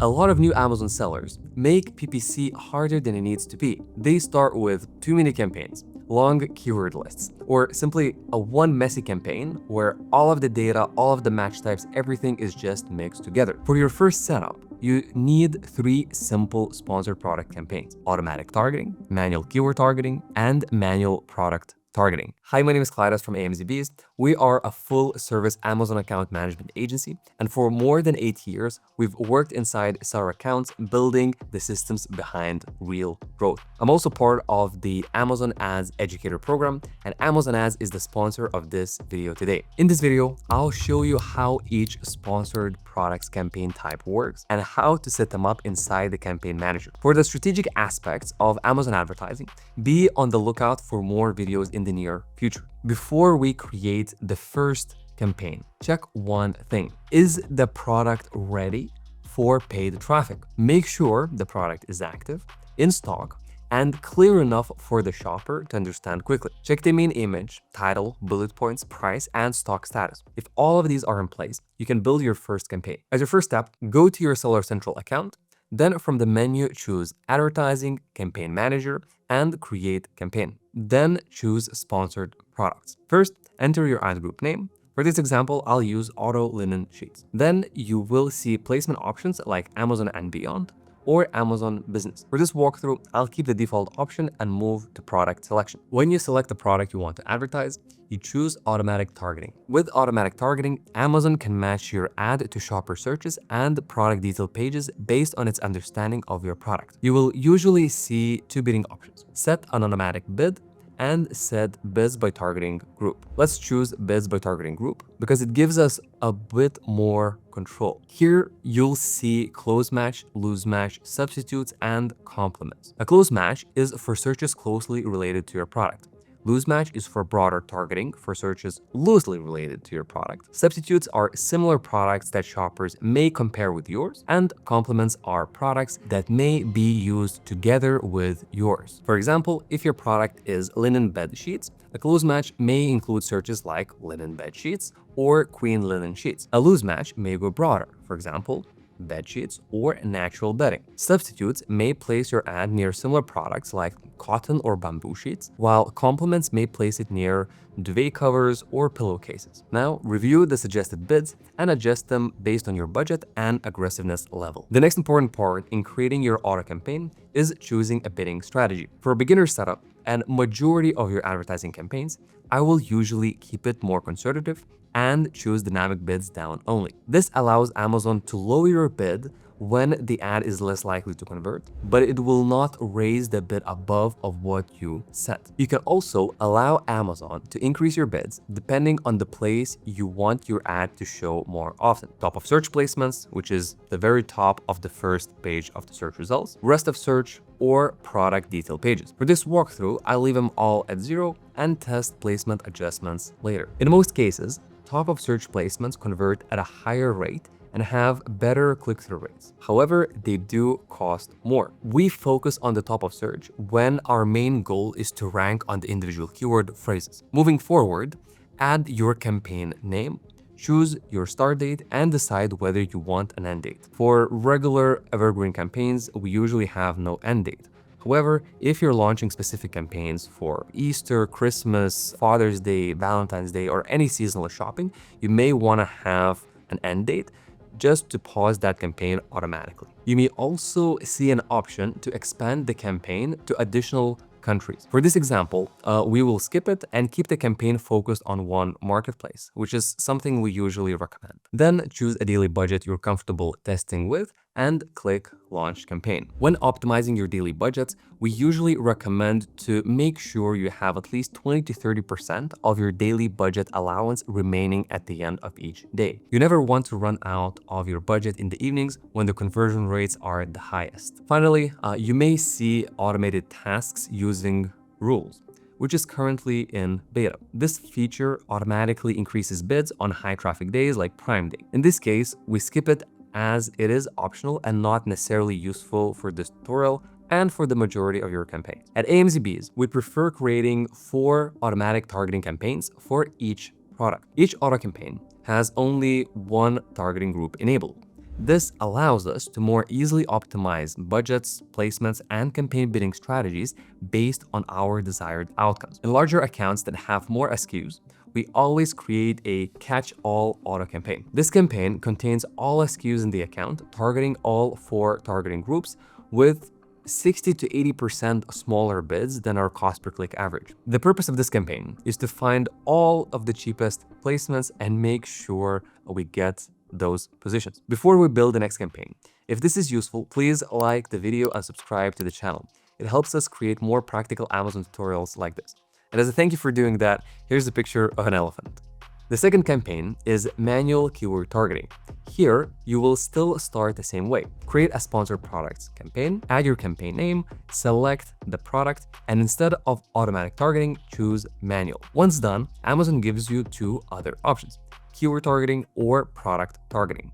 A lot of new Amazon sellers make PPC harder than it needs to be. They start with too many campaigns, long keyword lists, or simply a one messy campaign where all of the data, all of the match types, everything is just mixed together. For your first setup, you need 3 simple sponsored product campaigns: automatic targeting, manual keyword targeting, and manual product targeting. Hi, my name is Kleidas from AMZBs. We are a full-service Amazon account management agency, and for more than 8 years, we've worked inside seller accounts, building the systems behind real growth. I'm also part of the Amazon Ads Educator Program, and Amazon Ads is the sponsor of this video today. In this video, I'll show you how each sponsored products campaign type works and how to set them up inside the campaign manager. For the strategic aspects of Amazon advertising, be on the lookout for more videos in the near future. Before we create the first campaign, check one thing. Is the product ready for paid traffic? Make sure the product is active, in stock, and clear enough for the shopper to understand quickly. Check the main image, title, bullet points, price, and stock status. If all of these are in place, you can build your first campaign. As your first step, go to your Seller Central account. Then from the menu, choose Advertising, Campaign Manager, and Create Campaign. Then choose Sponsored Products. First, enter your ad group name. For this example, I'll use Auto Linen Sheets. Then you will see placement options like Amazon and Beyond or Amazon Business. For this walkthrough, I'll keep the default option and move to product selection. When you select the product you want to advertise, you choose automatic targeting. With automatic targeting, Amazon can match your ad to shopper searches and product detail pages based on its understanding of your product. You will usually see 2 bidding options: set an automatic bid and set bids by targeting group. Let's choose bids by targeting group because it gives us a bit more control. Here you'll see close match, loose match, substitutes, and complements. A close match is for searches closely related to your product. Loose match is for broader targeting for searches loosely related to your product. Substitutes are similar products that shoppers may compare with yours, and complements are products that may be used together with yours. For example, if your product is linen bed sheets, a close match may include searches like linen bed sheets or queen linen sheets. A loose match may go broader, for example, bed sheets or natural bedding. Substitutes may place your ad near similar products like cotton or bamboo sheets, while complements may place it near duvet covers or pillowcases. Now, review the suggested bids and adjust them based on your budget and aggressiveness level. The next important part in creating your auto campaign is choosing a bidding strategy. For a beginner setup and majority of your advertising campaigns, I will usually keep it more conservative and choose dynamic bids down only. This allows Amazon to lower your bid when the ad is less likely to convert, but it will not raise the bid above of what you set. You can also allow Amazon to increase your bids depending on the place you want your ad to show more often. Top of search placements, which is the very top of the first page of the search results, rest of search, or product detail pages. For this walkthrough, I leave them all at 0 and test placement adjustments later. In most cases, top of search placements convert at a higher rate and have better click-through rates. However, they do cost more. We focus on the top of search when our main goal is to rank on the individual keyword phrases. Moving forward, add your campaign name, choose your start date, and decide whether you want an end date. For regular evergreen campaigns, we usually have no end date. However, if you're launching specific campaigns for Easter, Christmas, Father's Day, Valentine's Day, or any seasonal shopping, you may want to have an end date just to pause that campaign automatically. You may also see an option to expand the campaign to additional countries. For this example, we will skip it and keep the campaign focused on one marketplace, which is something we usually recommend. Then choose a daily budget you're comfortable testing with and click Launch Campaign. When optimizing your daily budgets, we usually recommend to make sure you have at least 20 to 30% of your daily budget allowance remaining at the end of each day. You never want to run out of your budget in the evenings when the conversion rates are the highest. Finally, you may see automated tasks using rules, which is currently in beta. This feature automatically increases bids on high traffic days like Prime Day. In this case, we skip it as it is optional and not necessarily useful for this tutorial and for the majority of your campaigns. At AMZBs, we prefer creating 4 automatic targeting campaigns for each product. Each auto campaign has only one targeting group enabled. This allows us to more easily optimize budgets, placements, and campaign bidding strategies based on our desired outcomes. In larger accounts that have more SKUs, we always create a catch-all auto campaign. This campaign contains all SKUs in the account, targeting all 4 targeting groups with 60 to 80% smaller bids than our cost per click average. The purpose of this campaign is to find all of the cheapest placements and make sure we get those positions. Before we build the next campaign, if this is useful, please like the video and subscribe to the channel. It helps us create more practical Amazon tutorials like this. And as a thank you for doing that, here's a picture of an elephant. The second campaign is manual keyword targeting. Here, you will still start the same way. Create a sponsored products campaign, add your campaign name, select the product, and instead of automatic targeting, choose manual. Once done, Amazon gives you 2 other options: keyword targeting or product targeting.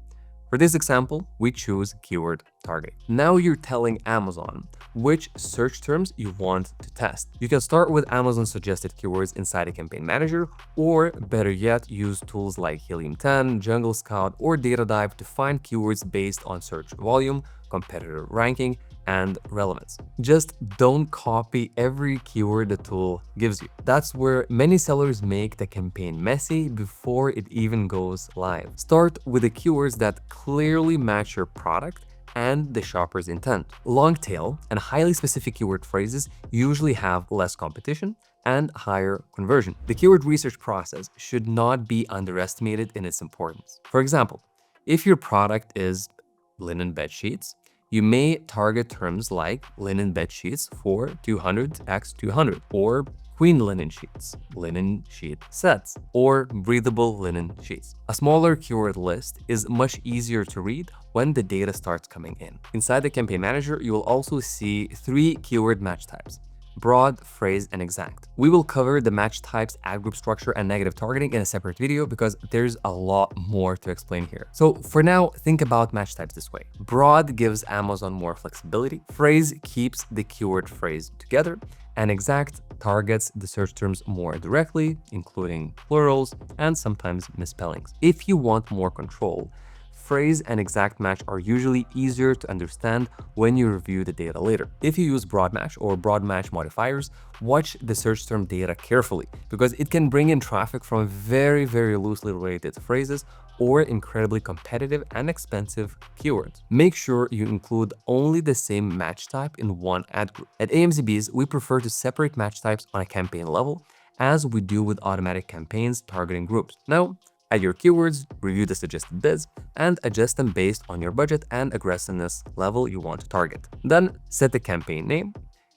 For this example, we choose keyword targeting. Now you're telling Amazon which search terms you want to test. You can start with Amazon suggested keywords inside a campaign manager, or better yet, use tools like Helium 10, Jungle Scout, or Data Dive to find keywords based on search volume, competitor ranking, and relevance. Just don't copy every keyword the tool gives you. That's where many sellers make the campaign messy before it even goes live. Start with the keywords that clearly match your product and the shopper's intent. Long tail and highly specific keyword phrases usually have less competition and higher conversion. The keyword research process should not be underestimated in its importance. For example, if your product is linen bed sheets, you may target terms like linen bed sheets for 200x200, or queen linen sheets, linen sheet sets, or breathable linen sheets. A smaller keyword list is much easier to read when the data starts coming in. Inside the campaign manager, you will also see 3 keyword match types: broad, phrase, and exact. We will cover the match types, ad group structure, and negative targeting in a separate video because there's a lot more to explain here. So for now, think about match types this way. Broad gives Amazon more flexibility, phrase keeps the keyword phrase together, and exact targets the search terms more directly, including plurals and sometimes misspellings. If you want more control, phrase and exact match are usually easier to understand when you review the data later. If you use broad match or broad match modifiers, watch the search term data carefully because it can bring in traffic from very loosely related phrases or incredibly competitive and expensive keywords. Make sure you include only the same match type in one ad group. At AMZBs, we prefer to separate match types on a campaign level as we do with automatic campaigns targeting groups. Now, add your keywords, review the suggested bids, and adjust them based on your budget and aggressiveness level you want to target. Then set the campaign name,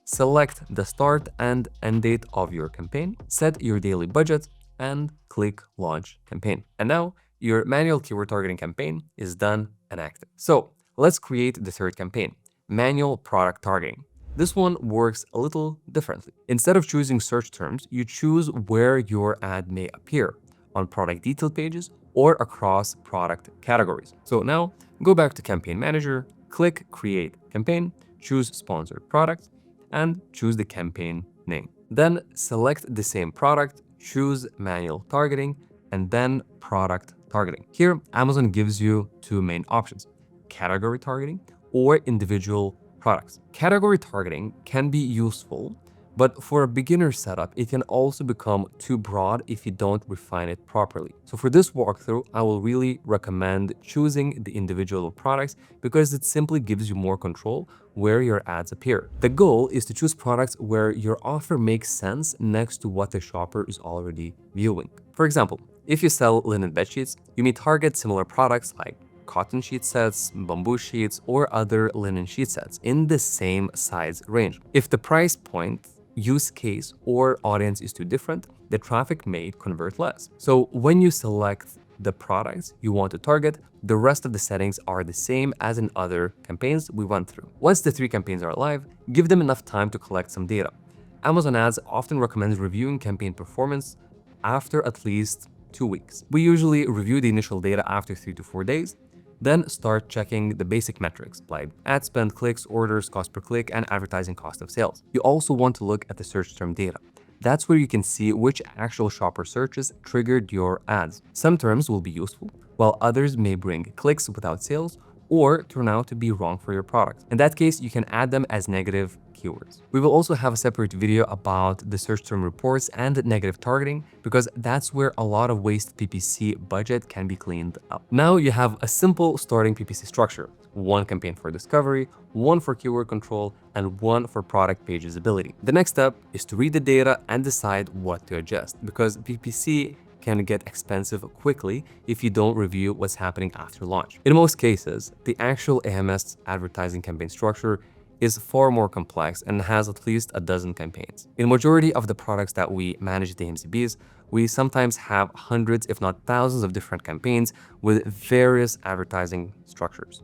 select the start and end date of your campaign, set your daily budget, and click Launch Campaign. And now your manual keyword targeting campaign is done and active. So let's create the third campaign, manual product targeting. This one works a little differently. Instead of choosing search terms, you choose where your ad may appear: on product detail pages or across product categories. So now go back to Campaign Manager, click Create Campaign, choose Sponsored Product, and choose the campaign name. Then select the same product, choose Manual Targeting, and then Product Targeting. Here, Amazon gives you 2 main options: category targeting or individual products. Category targeting can be useful, but for a beginner setup, it can also become too broad if you don't refine it properly. So for this walkthrough, I will really recommend choosing the individual products because it simply gives you more control where your ads appear. The goal is to choose products where your offer makes sense next to what the shopper is already viewing. For example, if you sell linen bed sheets, you may target similar products like cotton sheet sets, bamboo sheets, or other linen sheet sets in the same size range. If the price point, use case, or audience is too different, the traffic may convert less. So when you select the products you want to target, the rest of the settings are the same as in other campaigns we went through. Once the 3 campaigns are live, give them enough time to collect some data. Amazon Ads often recommends reviewing campaign performance after at least 2 weeks. We usually review the initial data after 3 to 4 days, then start checking the basic metrics like ad spend, clicks, orders, cost per click, and advertising cost of sales. You also want to look at the search term data. That's where you can see which actual shopper searches triggered your ads. Some terms will be useful, while others may bring clicks without sales or turn out to be wrong for your product. In that case, you can add them as negative keywords. We will also have a separate video about the search term reports and negative targeting, because that's where a lot of wasted PPC budget can be cleaned up. Now you have a simple starting PPC structure: one campaign for discovery, one for keyword control, and one for product page visibility. The next step is to read the data and decide what to adjust, because PPC can get expensive quickly if you don't review what's happening after launch. In most cases, the actual AMS advertising campaign structure is far more complex and has at least a dozen campaigns. In majority of the products that we manage at the MCBs, we sometimes have hundreds, if not thousands, of different campaigns with various advertising structures.